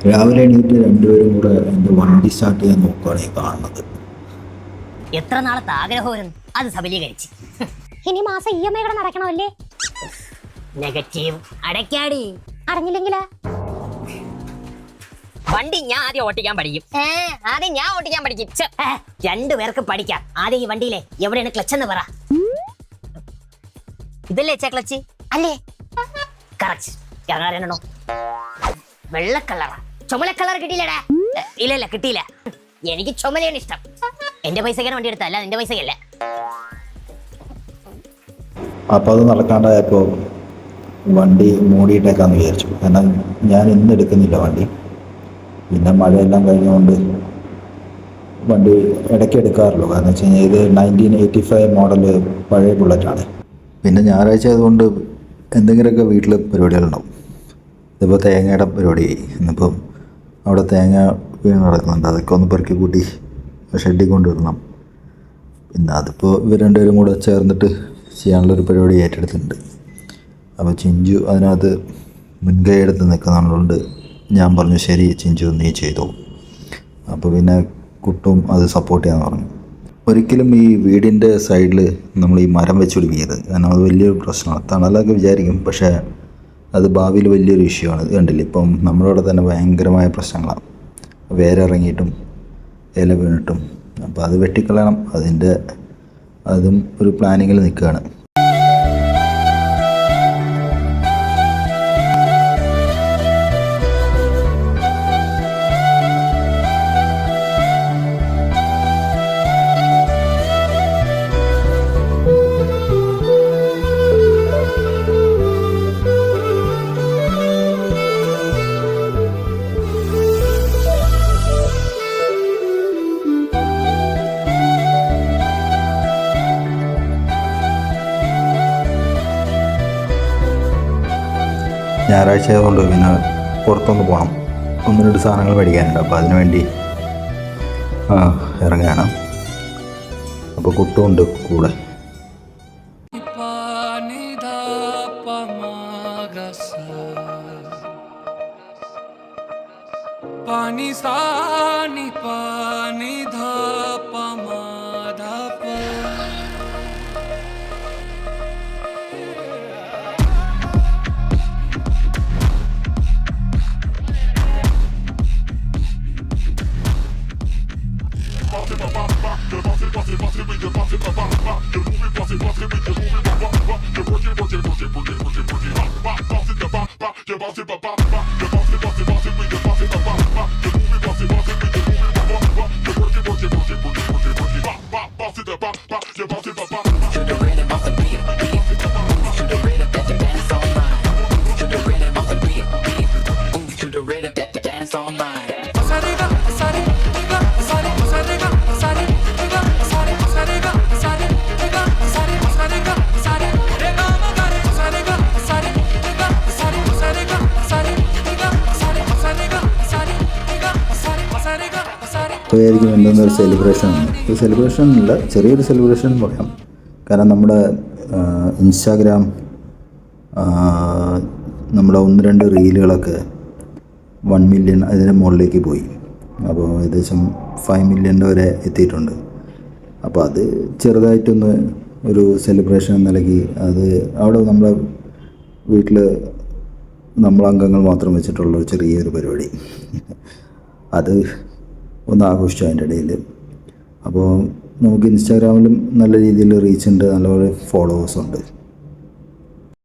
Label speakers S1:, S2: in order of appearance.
S1: രാവിലെ എണീറ്റ് രണ്ടുപേരും കൂടെ എൻ്റെ വണ്ടി സ്റ്റാർട്ട് ചെയ്യാൻ നോക്കുകയാണ് ഈ കാണുന്നത്.
S2: എത്ര നാളത്തെ ആഗ്രഹമായിരുന്നു, അത് സബലീകരിച്ച്.
S3: ഇനി മാസം EMI കൂടെ നടക്കണമല്ലേ?
S2: നെഗറ്റീവ് അടയ്ക്കാടി.
S3: അറിഞ്ഞില്ലെങ്കിലാ
S2: വണ്ടി ഞാൻ ആദ്യം ഓട്ടിക്കാൻ പഠിക്കും.
S3: ആദ്യം ഞാൻ ഓട്ടിക്കാൻ പഠിക്കും.
S2: രണ്ടുപേർക്ക് പഠിക്കാം. ആദ്യം ഈ വണ്ടിയിലെ എവിടെയാണ് ക്ലച്ച് എന്ന് പറ. ഇതല്ലേ ക്ലച്ച്
S3: അല്ലേ?
S2: കറക്റ്റ്. ഞാനോ വെള്ള കളറാ. ചുമല കളർ കിട്ടിയില്ലടാ. ഇല്ല കിട്ടിയില്ല. എനിക്ക് ചുമലയാണ് ഇഷ്ടം. എന്റെ പൈസക്കാണ് വണ്ടി എടുത്തല്ല, നിന്റെ പൈസക്കല്ല.
S1: അപ്പോൾ അത് നടക്കാണ്ടായപ്പോൾ വണ്ടി മൂടിയിട്ടേക്കാന്ന് വിചാരിച്ചു. കാരണം ഞാൻ ഇന്ന് എടുക്കുന്നില്ല വണ്ടി. പിന്നെ മഴയെല്ലാം കഴിഞ്ഞുകൊണ്ട് വണ്ടി ഇടയ്ക്ക് എടുക്കാറുള്ളൂ. കാരണം വെച്ച് കഴിഞ്ഞാൽ ഇത് 1985 മോഡല് പഴയ ബുള്ളറ്റാണ്. പിന്നെ ഞായറാഴ്ച ആയതുകൊണ്ട് എന്തെങ്കിലുമൊക്കെ വീട്ടിൽ പരിപാടികളുണ്ടാവും. ഇതിപ്പോൾ തേങ്ങയുടെ പരിപാടിയായി. ഇന്നിപ്പം അവിടെ തേങ്ങ വീണ് നടക്കുന്നുണ്ട്. അതൊക്കെ ഒന്ന് പെറുക്കി കൂട്ടി ഷെഡിൽ കൊണ്ടുവരണം. പിന്നെ അതിപ്പോൾ ഇവർ രണ്ടുപേരും കൂടെ ചേർന്നിട്ട് ചെയ്യാനുള്ളൊരു പരിപാടി ഏറ്റെടുത്തിട്ടുണ്ട്. അപ്പോൾ ചിഞ്ചു അതിനകത്ത് മുൻകൈ എടുത്ത് നിൽക്കുന്നതുകൊണ്ട് ഞാൻ പറഞ്ഞു ശരി ചിഞ്ചു നീ ചെയ്തോ. അപ്പോൾ പിന്നെ കുട്ടും അത് സപ്പോർട്ട് ചെയ്യാമെന്ന് പറഞ്ഞു. ഒരിക്കലും ഈ വീടിൻ്റെ സൈഡിൽ നമ്മൾ ഈ മരം വെച്ച് പിടിപ്പിക്കരുത്. കാരണം അത് വലിയൊരു പ്രശ്നമാണ്. തണലൊക്കെ വിചാരിക്കും, പക്ഷേ അത് ഭാവിയിൽ വലിയൊരു ഇഷ്യൂ ആണ്. ഇത് കണ്ടില്ല, ഇപ്പം നമ്മളവിടെ തന്നെ ഭയങ്കരമായ പ്രശ്നങ്ങളാണ്. വേര് ഇറങ്ങിയിട്ടും ഇല വീണിട്ടും. അപ്പോൾ അത് വെട്ടിക്കളയണം. അതും ഒരു പ്ലാനിങ്ങിൽ നിൽക്കുകയാണ്. ഞായറാഴ്ച ആയതുകൊണ്ട് പിന്നെ പുറത്തൊന്ന് പോകണം. 1-2 സാധനങ്ങൾ മേടിക്കാനുണ്ട്. അപ്പോൾ അതിനുവേണ്ടി ഇറങ്ങുകയാണ്. അപ്പോൾ കുട്ടുമുണ്ട് കൂടെ. അപ്പോൾ ആയിരിക്കും എന്തെന്നൊരു സെലിബ്രേഷനാണ്. ഒരു സെലിബ്രേഷനല്ല, ചെറിയൊരു സെലിബ്രേഷൻ എന്ന് പറയാം. കാരണം നമ്മുടെ ഇൻസ്റ്റാഗ്രാം നമ്മുടെ 1-2 റീലുകളൊക്കെ 1 മില്യൺ അതിന് മുകളിലേക്ക് പോയി. അപ്പോൾ ഏകദേശം 5 മില്യൺ വരെ എത്തിയിട്ടുണ്ട്. അപ്പോൾ അത് ചെറുതായിട്ടൊന്ന് ഒരു സെലിബ്രേഷൻ എന്ന നിലയ്ക്ക് അത് അവിടെ നമ്മുടെ വീട്ടിൽ നമ്മളംഗങ്ങൾ മാത്രം വെച്ചിട്ടുള്ള ചെറിയൊരു പരിപാടി അത് ഒന്ന് ആഘോഷിച്ചു അതിൻ്റെ ഇടയിൽ. അപ്പോൾ നമുക്ക് ഇൻസ്റ്റാഗ്രാമിലും നല്ല രീതിയിൽ റീച്ച് ഉണ്ട്, നല്ലപോലെ ഫോളോവേഴ്സുണ്ട്.